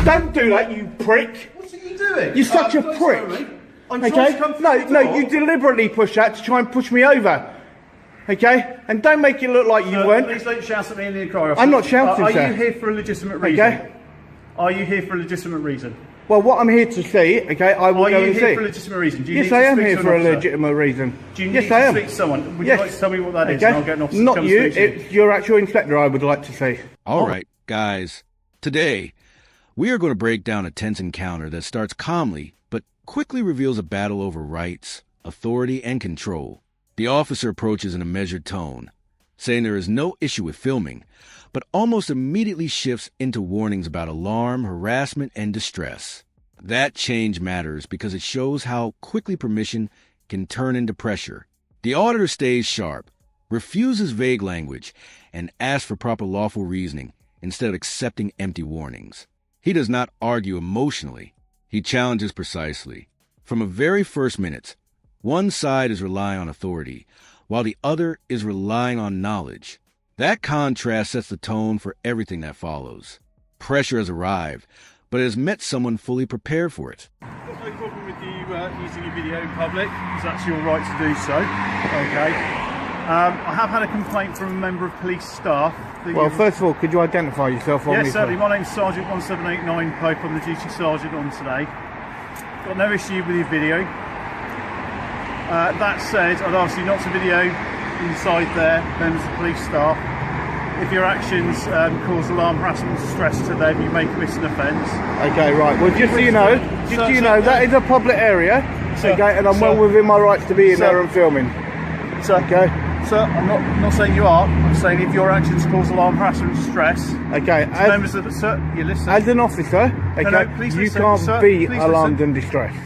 Don't do that, you prick. What are you doing? You're such a prick. Sorry. I'm trying to come through the No, door. you deliberately push that to try and push me over. Okay? And don't make it look like you weren't. Please don't shout at me in the inquiry officer. I'm not shouting, Are sir. you here for a legitimate reason? Okay? Are you here for a legitimate reason? Well, what I'm here to see, okay, I will Are go you and here see. for a legitimate reason? Do you Yes, need to I am speak here to for an a officer? legitimate reason. Do you Yes, need I to am. speak to someone? Would Yes. you like to tell me what that is? Okay? And I'll get an officer to Not come you, speak to you. it's your actual inspector I would like to see. All right, guys. Today, we are going to break down a tense encounter that starts calmly, but quickly reveals a battle over rights, authority, and control. The officer approaches in a measured tone, saying there is no issue with filming, but almost immediately shifts into warnings about alarm, harassment, and distress. That change matters because it shows how quickly permission can turn into pressure. The auditor stays sharp, refuses vague language, and asks for proper lawful reasoning instead of accepting empty warnings. He does not argue emotionally. He challenges precisely. From the very first minutes, one side is relying on authority, while the other is relying on knowledge. That contrast sets the tone for everything that follows. Pressure has arrived, but it has met someone fully prepared for it. I've got no problem with you using your video in public, because that's your right to do so. Okay. I have had a complaint from a member of police staff. Well, first of all, could you identify yourself for me? Yes, certainly. My name's Sergeant 1789 Pope. I'm the duty sergeant on today. Got no issue with your video. That said, I'd ask you not to video inside there, members of police staff. If your actions cause alarm, harassment, and distress to them, you may commit an offence. Okay, right. Well, just so you know, that is a public area, okay, and I'm well within my rights to be in there and filming. Okay. Sir, I'm not saying you are. I'm saying if your actions cause alarm, harassment, and distress. Okay. Members of the sir, you listen. As an officer, okay, please you listen, can't sir, be please alarmed listen. and distressed.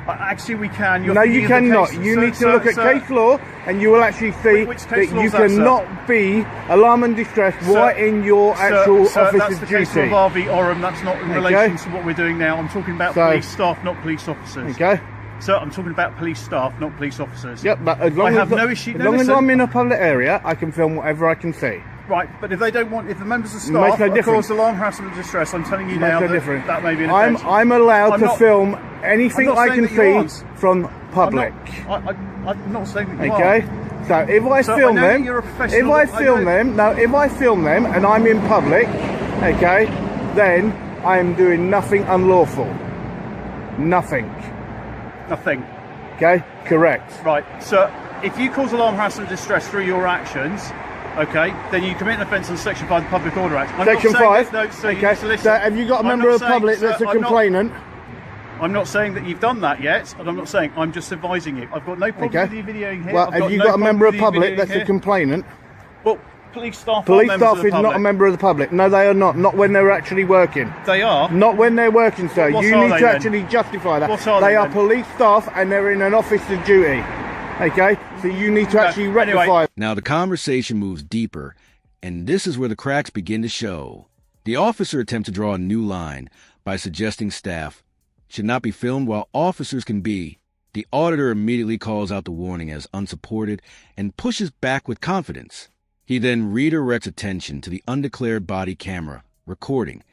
Actually, we can. No, you cannot. You need to look at case law, and you will actually see that you cannot be alarmed and distressed right in your actual officer's that's the duty. case of RV Oram. That's not in relation to what we're doing now. I'm talking about police staff, not police officers. Okay. Sir, I'm talking about police staff, not police officers. Yep, but as long I as have no issue. As long as I'm in a public area, I can film whatever I can see. Right, but if they don't want, if the members of Makes staff no cause alarm, harassment, and distress, I'm telling you now that may be an offence. I'm allowed to film anything I can see from public. I'm not saying that you okay, are. so if I film them, if I film them and I'm in public, okay, then I'm doing nothing unlawful. Nothing. Nothing. Okay, correct. Right, so if you cause alarm, harassment, and distress through your actions, okay, then you commit an offence on Section 5 of the Public Order Act. Section 5? No, so okay, so have you got a member of the public that's a complainant? I'm not saying that you've done that yet, and I'm not saying, I'm just advising you. I've got no problem with you videoing here. Well, have you got a member of the public that's a complainant? Well, police staff is not a member of the public. No, they are not. Not when they're actually working. They are? Not when they're working, sir. You need to actually justify that. What are they are police staff and they're in an officer's duty. Okay? So you need to actually rectify. Now the conversation moves deeper, and this is where the cracks begin to show. The officer attempts to draw a new line by suggesting staff should not be filmed while officers can be. The auditor immediately calls out the warning as unsupported and pushes back with confidence. He then redirects attention to the undeclared body camera recording,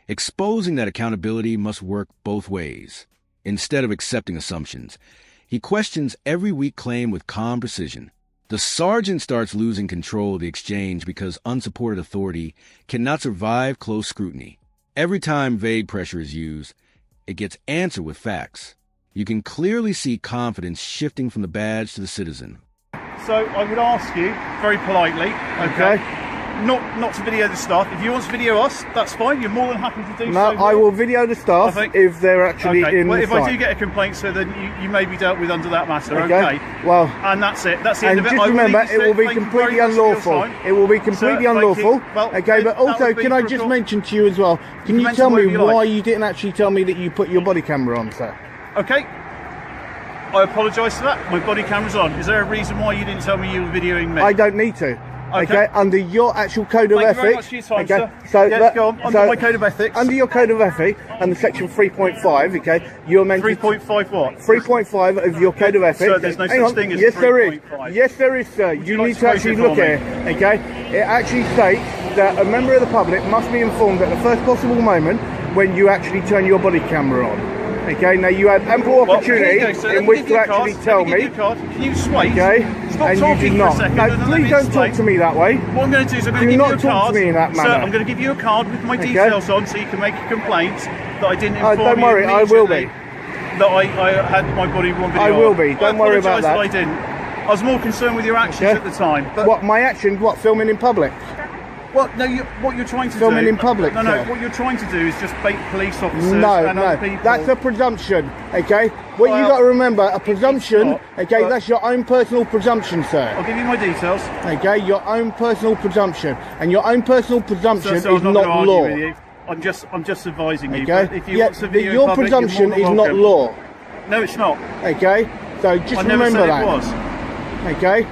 exposing that accountability must work both ways. Instead of accepting assumptions, he questions every weak claim with calm precision. The sergeant starts losing control of the exchange because unsupported authority cannot survive close scrutiny. Every time vague pressure is used, it gets answered with facts. You can clearly see confidence shifting from the badge to the citizen. So I would ask you, very politely, okay, not to video the staff. If you want to video us, that's fine. You're more than happy to do so. No, I will video the staff if they're actually in well, the if site. I do get a complaint, so then you may be dealt with under that matter, okay? Well, and that's it. That's the end of it. And just remember, it will be completely unlawful. It will be completely unlawful. Well, okay, but also, can I just mention to you as well, can you tell me why you didn't actually tell me that you put your body camera on, sir? Okay. I apologise for that. My body camera's on. Is there a reason why you didn't tell me you were videoing me? I don't need to. Okay, under your actual code of ethics. Thank you very much for your time, okay, sir. So go on. Under my code of ethics. Under your code of ethics, under section 3.5, okay, you're meant 3.5 what? 3.5 of your code of ethics. Sir, there's no such thing as 3.5. Yes, there is. Yes, there is, sir. You need to actually look at it. Okay, it actually states that a member of the public must be informed at the first possible moment when you actually turn your body camera on. Okay, now you had ample opportunity in which to actually tell me. Can you just wait? Okay, Stop and talking you did for a not. second. No, please don't talk to me that way. What I'm going to do is I'm going to Do give not you a talk card. to me in that manner. Sir, I'm going to give you a card with my details on, so you can make a complaint that I didn't inform don't worry, you I will be. that I had my body worn video. I will be. Don't worry about that. I didn't. I was more concerned with your actions at the time. But what, my actions? What, filming in public? Well, no, what you're trying to Filming do... in public, No, sir. what you're trying to do is just bait police officers and No, other people. that's a presumption, okay? What you got to remember, a presumption, okay, that's your own personal presumption, sir. I'll give you my details. Okay, your own personal presumption. And your own personal presumption So is I'm not gonna argue law. with you. I'm just advising you. Okay? But if you want to video in your public, presumption you're is more not than law. welcome. No, it's not. Okay? So just I never remember said that. it was. Okay?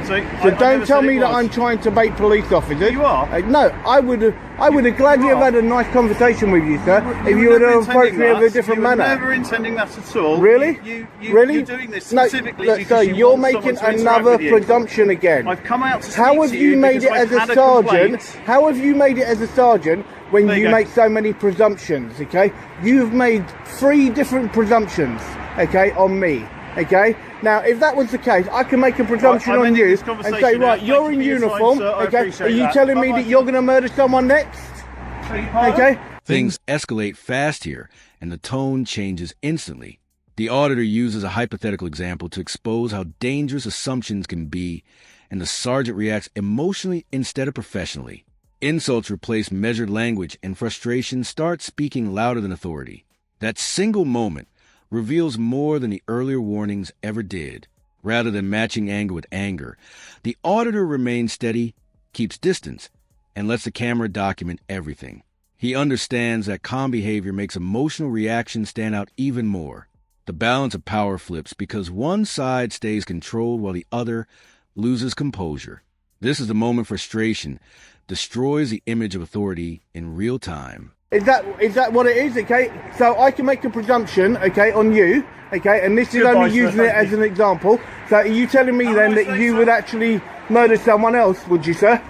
So Don't tell me that I'm trying to bait police officers. You are? No, I would have gladly have had a nice conversation with you, sir, if you would have approached me in a different manner. You were never intending that at all. Really? Really? You're doing this specifically because sir, you you're want making someone to interact another with you. presumption again. I've come out to speak How have to you made it because as a I've had sergeant? complaint. How have you made it as a sergeant when There you you go. make so many presumptions? Okay, you've made 3 different presumptions. Okay, on me. Okay, now if that was the case, I can make a presumption I'm on ending you this and conversation say, now. right, Thank you're you in for your time, uniform. sir. I Okay, appreciate are you that. telling me Bye-bye. that you're going to murder someone next? Okay. Things escalate fast here, and the tone changes instantly. The auditor uses a hypothetical example to expose how dangerous assumptions can be, and the sergeant reacts emotionally instead of professionally. Insults replace measured language, and frustration starts speaking louder than authority. That single moment reveals more than the earlier warnings ever did. Rather than matching anger with anger, the auditor remains steady, keeps distance, and lets the camera document everything. He understands that calm behavior makes emotional reactions stand out even more. The balance of power flips because one side stays controlled while the other loses composure. This is the moment frustration destroys the image of authority in real time. Is that what it is? Okay, so I can make a presumption, okay, on you, okay, and this is only using it as an example. So are you telling me then that you would actually murder someone else, would you, sir?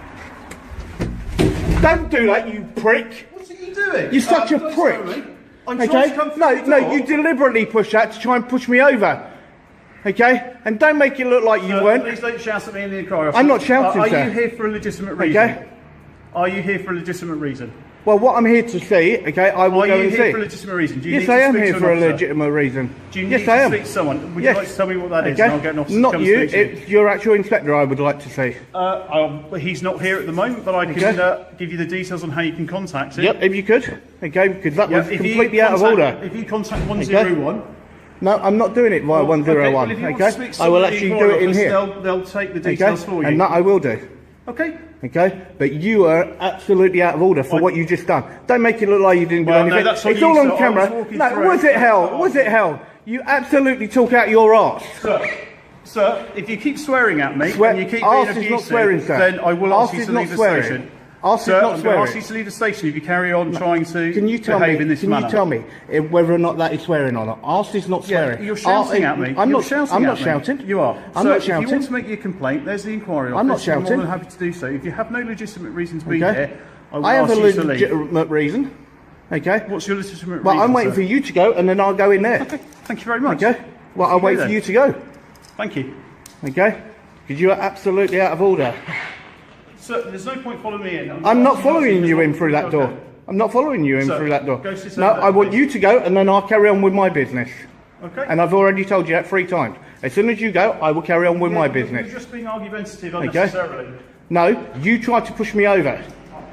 Don't do that, you prick. What are you doing? You're such a prick. Okay? No, you deliberately push that to try and push me over. Okay? And don't make it look like you weren't. Please don't shout at me in the inquiry. I'm not shouting, Are sir. you here for a legitimate reason? Okay? Are you here for a legitimate reason? Well, what I'm here to see, okay, I will Are go you and here see. for a legitimate reason? Do you Yes, need to I am speak here to for an a officer? legitimate reason. Do you Yes, need I to am. speak to someone? Would Yes. you like to tell me what that is, Okay? and I'll get an officer to Not come you, speak to you? it's your actual inspector I would like to see. He's not here at the moment, but I can give you the details on how you can contact him. Yep, if you could. Okay, because that was If you completely out of order. If you contact 101... No, I'm not doing it via 101, well, if you want to speak to I will someone actually in the do it in office, here. They'll take the details for you. And that I will do. Okay. Okay, but you are absolutely out of order for what you just done. Don't make it look like you didn't do Well, no, anything. that's on It's you, all on sir. I was camera. walking No, through. was it hell? Was it hell? You absolutely talk out your arse. Sir, if you keep swearing at me and you keep being Arse is abusive, not swearing, sir. then I will ask Arse you is to not leave the swearing. station. Arse is Sir, not I'm going to swearing. ask you to leave the station if you carry on trying to Can you tell behave me? in this Can manner. you tell me whether or not that is swearing or not? Arse is not swearing. You're shouting at me. I'm You're not shouting I'm at not me. shouting. You are. I'm So not if you shouting. want to make your complaint, there's the inquiry office. I'm not I'm more shouting. than happy to do so. If you have no legitimate reason to be Okay. here, I will I have ask a you to leave. legitimate reason. Okay. What's your legitimate reason? Well, I'm waiting sir? for you to go, and then I'll go in there. Okay. Thank you very much. Okay. Well, I'll wait for then. you to go. Thank you. Okay. Because you are absolutely out of order. Sir, there's no point following me in. I'm not asking following you to in through that door. Okay. I'm not following you in Sir, through that door. go sit No, down there, I want please. you to go, and then I'll carry on with my business. Okay. And I've already told you that 3 times. As soon as you go, I will carry on with my You're business. just being argumentative unnecessarily. No, you tried to push me over.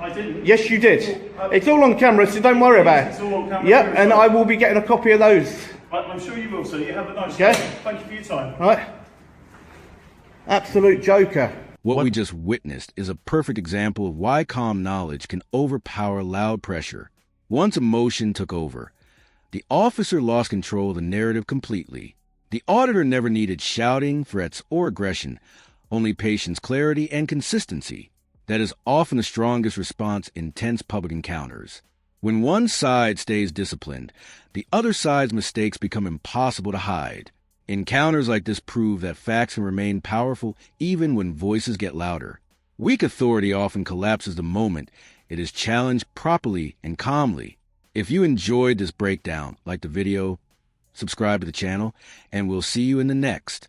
I didn't. Yes, you did. It's all on camera, so don't worry about It's all on it. camera. Yep, and I will be getting a copy of those. I'm sure you will, sir. You have a nice Okay. day. Thank you for your time. Right? Absolute joker. What we just witnessed is a perfect example of why calm knowledge can overpower loud pressure. Once emotion took over, the officer lost control of the narrative completely. The auditor never needed shouting, threats, or aggression, only patience, clarity, and consistency. That is often the strongest response in tense public encounters. When one side stays disciplined, the other side's mistakes become impossible to hide. Encounters like this prove that facts can remain powerful even when voices get louder. Weak authority often collapses the moment it is challenged properly and calmly. If you enjoyed this breakdown, like the video, subscribe to the channel, and we'll see you in the next.